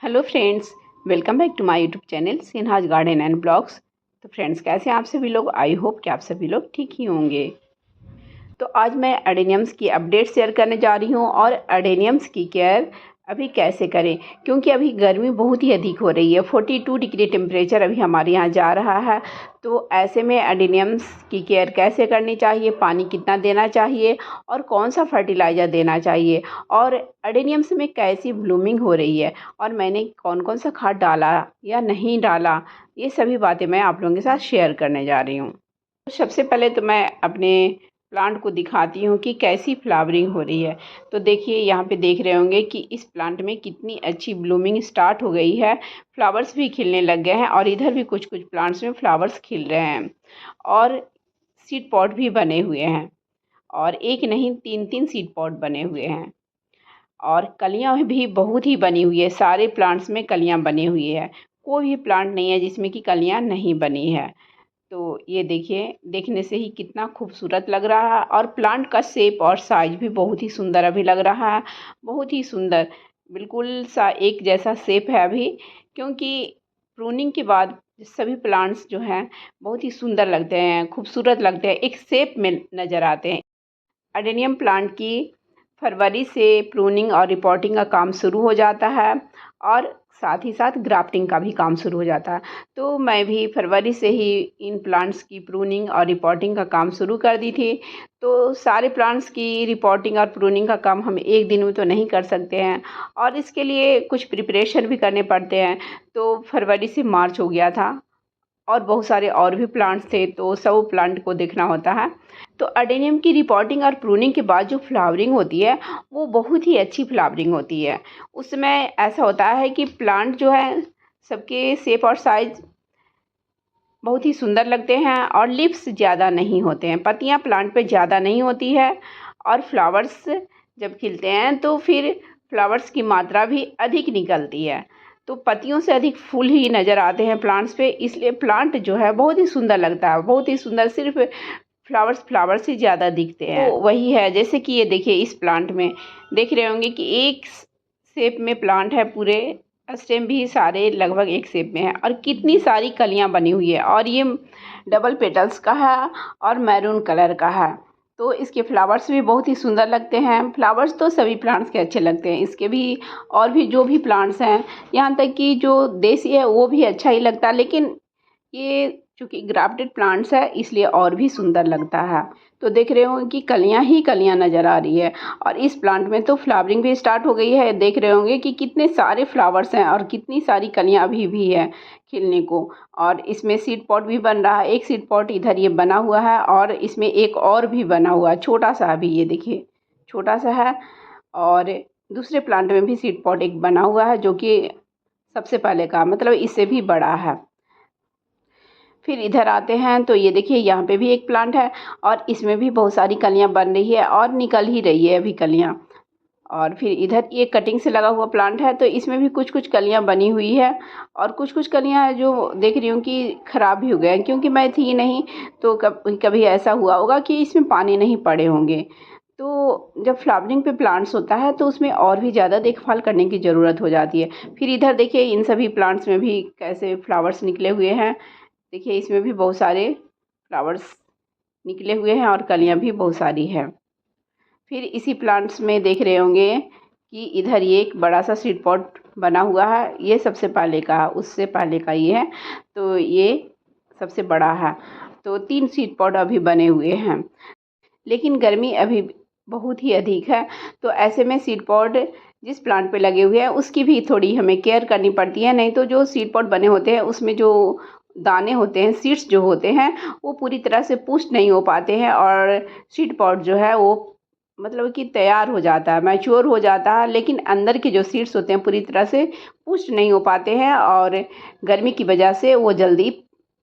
Hello friends, welcome back to my YouTube channel Sinha's garden and blogs. तो friends, कैसे हैं आप सभी लोग? आई होप कि आप सभी लोग ठीक ही होंगे। तो आज मैं अडेनियम्स की अपडेट शेयर करने जा रही हूँ और अडेनियम्स की केयर अभी कैसे करें, क्योंकि अभी गर्मी बहुत ही अधिक हो रही है। 42 डिग्री टेम्परेचर अभी हमारे यहाँ जा रहा है। तो ऐसे में अडेनियम्स की केयर कैसे करनी चाहिए, पानी कितना देना चाहिए और कौन सा फर्टिलाइज़र देना चाहिए, और अडेनियम्स में कैसी ब्लूमिंग हो रही है और मैंने कौन कौन सा खाद डाला या नहीं डाला, ये सभी बातें मैं आप लोगों के साथ शेयर करने जा रही हूँ। तो सबसे पहले तो मैं अपने प्लांट को दिखाती हूँ कि कैसी फ्लावरिंग हो रही है। तो देखिए, यहाँ पे देख रहे होंगे कि इस प्लांट में कितनी अच्छी ब्लूमिंग स्टार्ट हो गई है। फ्लावर्स भी खिलने लग गए हैं और इधर भी कुछ कुछ प्लांट्स में फ्लावर्स खिल रहे हैं और सीड पॉट भी बने हुए हैं, और एक नहीं तीन तीन सीड पॉट बने हुए हैं और कलियाँ भी बहुत ही बनी हुई है। सारे प्लांट्स में कलियाँ बनी हुई है, कोई भी प्लांट नहीं है जिसमें कि कलियाँ नहीं बनी है। तो ये देखिए, देखने से ही कितना खूबसूरत लग रहा है और प्लांट का शेप और साइज भी बहुत ही सुंदर अभी लग रहा है। बहुत ही सुंदर, बिल्कुल सा एक जैसा शेप है अभी, क्योंकि प्रूनिंग के बाद सभी प्लांट्स जो हैं बहुत ही सुंदर लगते हैं, खूबसूरत लगते हैं, एक शेप में नज़र आते हैं। अडेनियम प्लांट की फरवरी से प्रूनिंग और रिपोर्टिंग का काम शुरू हो जाता है और साथ ही साथ ग्राफ्टिंग का भी काम शुरू हो जाता है। तो मैं भी फरवरी से ही इन प्लांट्स की प्रूनिंग और रिपोर्टिंग का काम शुरू कर दी थी। तो सारे प्लांट्स की रिपोर्टिंग और प्रूनिंग का काम हम एक दिन में तो नहीं कर सकते हैं और इसके लिए कुछ प्रिपरेशन भी करने पड़ते हैं। तो फरवरी से मार्च हो गया था और बहुत सारे और भी प्लांट्स थे, तो सब प्लांट को देखना होता है। तो अडेनियम की रिपोर्टिंग और प्रूनिंग के बाद जो फ्लावरिंग होती है वो बहुत ही अच्छी फ्लावरिंग होती है। उसमें ऐसा होता है कि प्लांट जो है सबके शेप और साइज बहुत ही सुंदर लगते हैं और लीव्स ज़्यादा नहीं होते हैं, पत्तियां प्लांट पे ज़्यादा नहीं होती है और फ्लावर्स जब खिलते हैं तो फिर फ्लावर्स की मात्रा भी अधिक निकलती है। तो पत्तियों से अधिक फूल ही नज़र आते हैं प्लांट्स पे, इसलिए प्लांट जो है बहुत ही सुंदर लगता है, बहुत ही सुंदर। सिर्फ फ्लावर्स ही ज़्यादा दिखते हैं। तो वही है, जैसे कि ये देखिए, इस प्लांट में देख रहे होंगे कि एक शेप में प्लांट है, पूरे स्टेम भी सारे लगभग एक शेप में है और कितनी सारी कलियां बनी हुई है और ये डबल पेटल्स का है और मैरून कलर का है। तो इसके फ्लावर्स भी बहुत ही सुंदर लगते हैं। फ्लावर्स तो सभी प्लांट्स के अच्छे लगते हैं, इसके भी और भी जो भी प्लांट्स हैं, यहाँ तक कि जो देसी है वो भी अच्छा ही लगता है, लेकिन ये चूँकि ग्राफ्टेड प्लांट्स है इसलिए और भी सुंदर लगता है। तो देख रहे होंगे कि कलियां ही कलियां नज़र आ रही है और इस प्लांट में तो फ्लावरिंग भी स्टार्ट हो गई है। देख रहे होंगे कि कितने सारे फ्लावर्स हैं और कितनी सारी कलियां अभी भी है खिलने को। और इसमें सीड पॉट भी बन रहा है, एक सीड पॉट इधर ये बना हुआ है और इसमें एक और भी बना हुआ है, छोटा सा अभी, ये देखिए छोटा सा है। और दूसरे प्लांट में भी सीड पॉट एक बना हुआ है जो कि सबसे पहले का मतलब इससे भी बड़ा है। फिर इधर आते हैं तो ये देखिए, यहाँ पे भी एक प्लांट है और इसमें भी बहुत सारी कलियां बन रही है और निकल ही रही है अभी कलियां। और फिर इधर ये कटिंग से लगा हुआ प्लांट है, तो इसमें भी कुछ कुछ कलियां बनी हुई है और कुछ कुछ कलियां जो देख रही हूँ कि ख़राब भी हो गए हैं, क्योंकि मैं थी नहीं। तो कभी ऐसा हुआ होगा कि इसमें पानी नहीं पड़े होंगे। तो जब फ्लावरिंग पे प्लांट्स होता है तो उसमें और भी ज़्यादा देखभाल करने की ज़रूरत हो जाती है। फिर इधर देखिए, इन सभी प्लांट्स में भी कैसे फ्लावर्स निकले हुए हैं। देखिए, इसमें भी बहुत सारे फ्लावर्स निकले हुए हैं और कलियां भी बहुत सारी है। फिर इसी प्लांट्स में देख रहे होंगे कि इधर ये एक बड़ा सा सीड पॉट बना हुआ है, ये सबसे पहले का, उससे पहले का ये है, तो ये सबसे बड़ा है। तो 3 सीड पॉट अभी बने हुए हैं, लेकिन गर्मी अभी बहुत ही अधिक है। तो ऐसे में सीड पॉट जिस प्लांट पे लगे हुए हैं उसकी भी थोड़ी हमें केयर करनी पड़ती है, नहीं तो जो सीड पॉट बने होते हैं उसमें जो दाने होते हैं, सीड्स जो होते हैं, वो पूरी तरह से पुष्ट नहीं हो पाते हैं और सीड पॉट जो है वो मतलब कि तैयार हो जाता है, मैच्योर हो जाता है, लेकिन अंदर के जो सीड्स होते हैं पूरी तरह से पुष्ट नहीं हो पाते हैं और गर्मी की वजह से वो जल्दी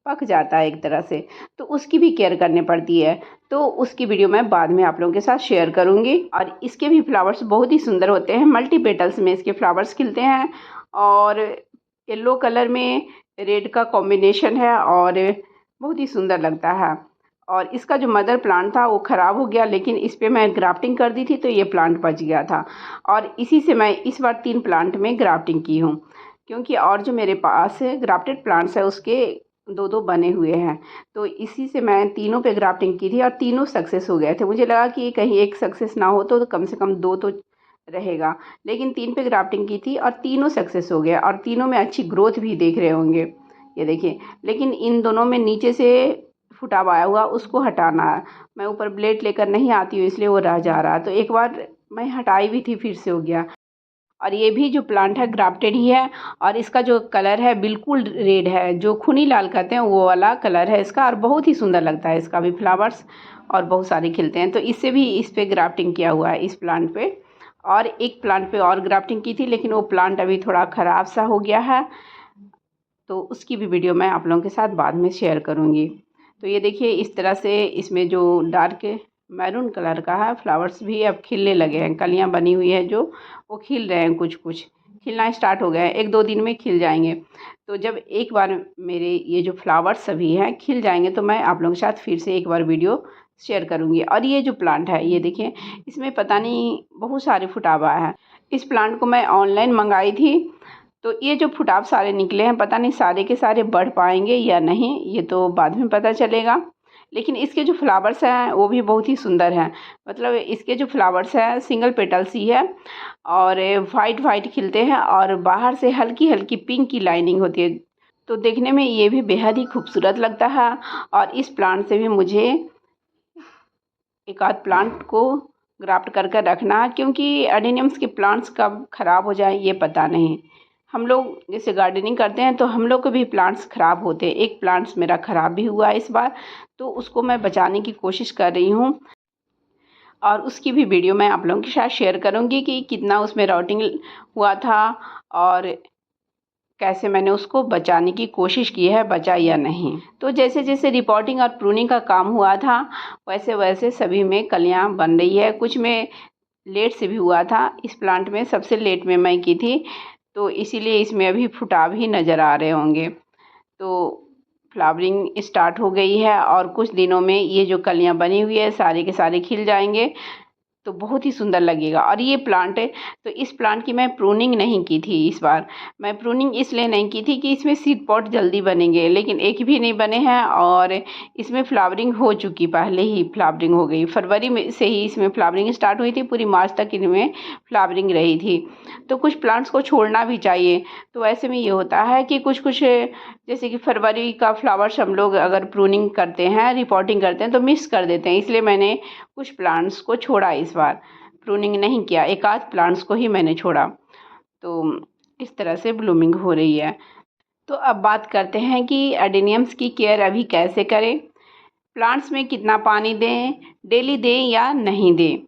पक जाता है एक तरह से। तो उसकी भी केयर करनी पड़ती है, तो उसकी वीडियो मैं बाद में आप लोगों के साथ शेयर करूंगी। और इसके भी फ्लावर्स बहुत ही सुंदर होते हैं, मल्टी पेटल्स में इसके फ्लावर्स खिलते हैं और येलो कलर में रेड का कॉम्बिनेशन है और बहुत ही सुंदर लगता है। और इसका जो मदर प्लांट था वो ख़राब हो गया, लेकिन इस पर मैं ग्राफ्टिंग कर दी थी तो ये प्लांट बच गया था और इसी से मैं इस बार 3 प्लांट में ग्राफ्टिंग की हूँ। क्योंकि और जो मेरे पास ग्राफ्टेड प्लांट्स है उसके दो दो बने हुए हैं। तो इसी से मैं तीनों पे ग्राफ्टिंग की थी और तीनों सक्सेस हो गए थे। मुझे लगा कि कहीं एक सक्सेस ना हो तो कम से कम दो तो रहेगा, लेकिन 3 पे ग्राफ्टिंग की थी और तीनों सक्सेस हो गया और तीनों में अच्छी ग्रोथ भी देख रहे होंगे, ये देखिए। लेकिन इन दोनों में नीचे से फुटाव आया हुआ उसको हटाना है। मैं ऊपर ब्लेड लेकर नहीं आती हूँ इसलिए वो रह जा रहा है। तो एक बार मैं हटाई भी थी, फिर से हो गया। और ये भी जो प्लांट है ग्राफ्टेड ही है और इसका जो कलर है बिल्कुल रेड है, जो खूनी लाल कहते हैं वो वाला कलर है इसका, और बहुत ही सुंदर लगता है इसका भी फ्लावर्स, और बहुत सारे खिलते हैं। तो इससे भी इस पे ग्राफ्टिंग किया हुआ है इस प्लांट पे। और एक प्लांट पे और ग्राफ्टिंग की थी, लेकिन वो प्लांट अभी थोड़ा ख़राब सा हो गया है, तो उसकी भी वीडियो मैं आप लोगों के साथ बाद में शेयर करूँगी। तो ये देखिए इस तरह से इसमें जो डार्क मैरून कलर का है, फ्लावर्स भी अब खिलने लगे हैं, कलियां बनी हुई है जो वो खिल रहे हैं, कुछ कुछ खिलना स्टार्ट हो गए हैं, 1-2 दिन में खिल जाएंगे। तो जब एक बार मेरे ये जो फ्लावर्स सभी हैं खिल जाएंगे तो मैं आप लोगों के साथ फिर से एक बार वीडियो शेयर करूँगी। और ये जो प्लांट है ये देखिए, इसमें पता नहीं बहुत सारे फुटावा है। इस प्लांट को मैं ऑनलाइन मंगाई थी, तो ये जो फुटाव सारे निकले हैं पता नहीं सारे के सारे बढ़ पाएंगे या नहीं, ये तो बाद में पता चलेगा। लेकिन इसके जो फ्लावर्स हैं वो भी बहुत ही सुंदर हैं। मतलब इसके जो फ्लावर्स हैं सिंगल पेटल्स ही है और वाइट वाइट खिलते हैं और बाहर से हल्की हल्की पिंक की लाइनिंग होती है। तो देखने में ये भी बेहद ही खूबसूरत लगता है। और इस प्लांट से भी मुझे एक आध प्लांट को ग्राफ्ट कर कर रखना, क्योंकि एडेनियम्स के प्लांट्स कब ख़राब हो जाए ये पता नहीं। हम लोग जैसे गार्डनिंग करते हैं तो हम लोग के भी प्लांट्स ख़राब होते हैं। एक प्लांट्स मेरा ख़राब भी हुआ इस बार, तो उसको मैं बचाने की कोशिश कर रही हूँ और उसकी भी वीडियो मैं आप लोगों के साथ शेयर करूँगी कि कितना उसमें राउटिंग हुआ था और कैसे मैंने उसको बचाने की कोशिश की है, बचा या नहीं। तो जैसे जैसे रिपोर्टिंग और प्रूनिंग का काम हुआ था वैसे वैसे सभी में कलियाँ बन रही है। कुछ में लेट से भी हुआ था, इस प्लांट में सबसे लेट में मैं की थी, तो इसीलिए इसमें अभी फुटाव ही नज़र आ रहे होंगे। तो फ्लावरिंग स्टार्ट हो गई है और कुछ दिनों में ये जो कलियां बनी हुई है सारे के सारे खिल जाएंगे, तो बहुत ही सुंदर लगेगा। और ये प्लांट है, तो इस प्लांट की मैं प्रूनिंग नहीं की थी इस बार। मैं प्रूनिंग इसलिए नहीं की थी कि इसमें सीड पॉट जल्दी बनेंगे, लेकिन एक भी नहीं बने हैं और इसमें फ्लावरिंग हो चुकी, पहले ही फ्लावरिंग हो गई। फरवरी में से ही इसमें फ्लावरिंग स्टार्ट हुई थी, पूरी मार्च तक इनमें फ्लावरिंग रही थी। तो कुछ प्लांट्स को छोड़ना भी चाहिए। तो ऐसे में ये होता है कि कुछ कुछ जैसे कि फरवरी का फ्लावर्स हम लोग अगर प्रूनिंग करते हैं, रिपोर्टिंग करते हैं तो मिस कर देते हैं, इसलिए मैंने कुछ प्लांट्स को छोड़ा इस बार, प्रूनिंग नहीं किया, एक आध प्लांट्स को ही मैंने छोड़ा। तो इस तरह से ब्लूमिंग हो रही है। तो अब बात करते हैं कि एडेनियम्स की केयर अभी कैसे करें, प्लांट्स में कितना पानी दें, डेली दें या नहीं दें।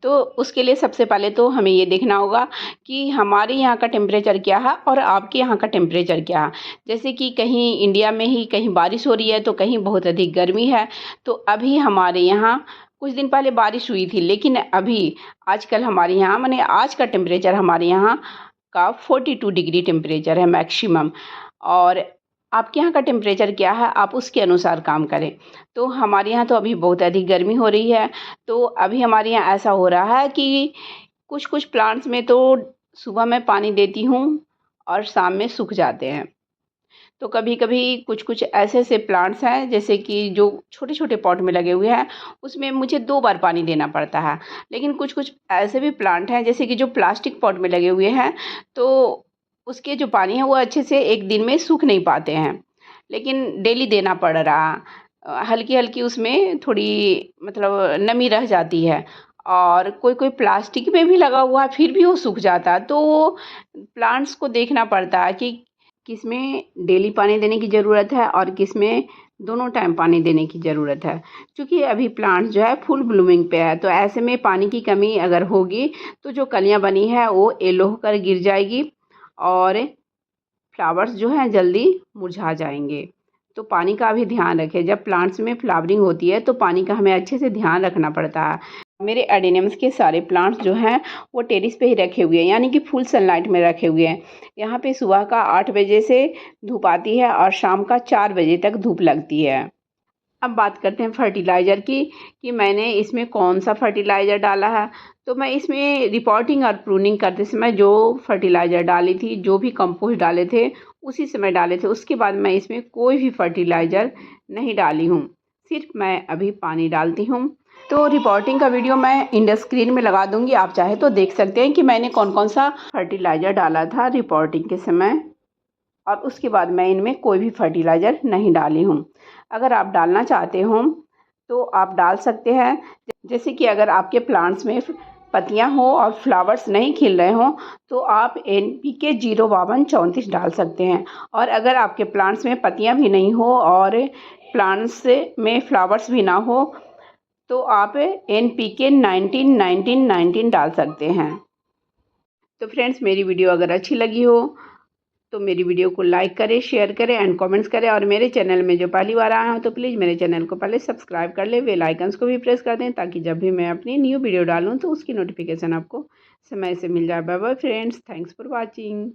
तो उसके लिए सबसे पहले तो हमें ये देखना होगा कि हमारे यहाँ का टेम्परेचर क्या है और आपके यहाँ का टेम्परेचर क्या है। जैसे कि कहीं इंडिया में ही कहीं बारिश हो रही है तो कहीं बहुत अधिक गर्मी है। तो अभी हमारे यहाँ कुछ दिन पहले बारिश हुई थी, लेकिन अभी आजकल हमारे यहाँ माने आज का टेम्परेचर हमारे यहाँ का 42 डिग्री टेम्परेचर है मैक्सिमम। और आपके यहाँ का टेम्परेचर क्या है आप उसके अनुसार काम करें। तो हमारे यहाँ तो अभी बहुत अधिक गर्मी हो रही है। तो अभी हमारे यहाँ ऐसा हो रहा है कि कुछ कुछ प्लांट्स में तो सुबह मैं पानी देती हूँ और शाम में सूख जाते हैं। तो कभी कभी कुछ कुछ ऐसे ऐसे प्लांट्स हैं जैसे कि जो छोटे छोटे पॉट में लगे हुए हैं उसमें मुझे 2 बार पानी देना पड़ता है। लेकिन कुछ कुछ ऐसे भी प्लांट हैं जैसे कि जो प्लास्टिक पॉट में लगे हुए हैं, तो उसके जो पानी है वो अच्छे से एक दिन में सूख नहीं पाते हैं, लेकिन डेली देना पड़ रहा। हल्की हल्की उसमें थोड़ी मतलब नमी रह जाती है। और कोई कोई प्लास्टिक में भी लगा हुआ है फिर भी वो सूख जाता है। तो प्लांट्स को देखना पड़ता है कि किसमें डेली पानी देने की ज़रूरत है और किसमें दोनों टाइम पानी देने की ज़रूरत है। क्योंकि अभी प्लांट जो है फुल ब्लूमिंग पे है, तो ऐसे में पानी की कमी अगर होगी तो जो कलियां बनी है वो येलो होकर गिर जाएगी और फ्लावर्स जो हैं जल्दी मुरझा जाएंगे। तो पानी का भी ध्यान रखें, जब प्लांट्स में फ्लावरिंग होती है तो पानी का हमें अच्छे से ध्यान रखना पड़ता है। मेरे एडेनियम्स के सारे प्लांट्स जो हैं वो टेरेस पे ही रखे हुए हैं, यानी कि फुल सनलाइट में रखे हुए हैं। यहाँ पे सुबह का 8 बजे से धूप आती है और शाम का 4 बजे तक धूप लगती है। अब बात करते हैं फर्टिलाइज़र की कि मैंने इसमें कौन सा फर्टिलाइज़र डाला है। तो मैं इसमें रिपोर्टिंग और प्रूनिंग करते समय जो फर्टिलाइज़र डाली थी, जो भी कंपोस्ट डाले थे, उसी समय डाले थे। उसके बाद मैं इसमें कोई भी फर्टिलाइज़र नहीं डाली हूँ, सिर्फ मैं अभी पानी डालती हूँ। तो रिपोर्टिंग का वीडियो मैं इंड स्क्रीन में लगा दूँगी, आप चाहे तो देख सकते हैं कि मैंने कौन कौन सा फर्टिलाइज़र डाला था रिपोर्टिंग के समय, और उसके बाद मैं इनमें कोई भी फर्टिलाइज़र नहीं डाली हूँ। अगर आप डालना चाहते हो तो आप डाल सकते हैं। जैसे कि अगर आपके प्लांट्स में पत्तियां हो और फ्लावर्स नहीं खिल रहे हों तो आप NPK 05234 डाल सकते हैं। और अगर आपके प्लांट्स में पत्तियां भी नहीं हो और प्लांट्स में फ्लावर्स भी ना हो तो आप NPK 19 डाल सकते हैं। तो फ्रेंड्स, मेरी वीडियो अगर अच्छी लगी हो तो मेरी वीडियो को लाइक करें, शेयर करें एंड कमेंट्स करें। और मेरे चैनल में जो पहली बार आए हो तो प्लीज़ मेरे चैनल को पहले सब्सक्राइब कर लें, बेल आइकन्स को भी प्रेस कर दें, ताकि जब भी मैं अपनी न्यू वीडियो डालूँ तो उसकी नोटिफिकेशन आपको समय से मिल जाए। Bye bye friends, thanks for watching.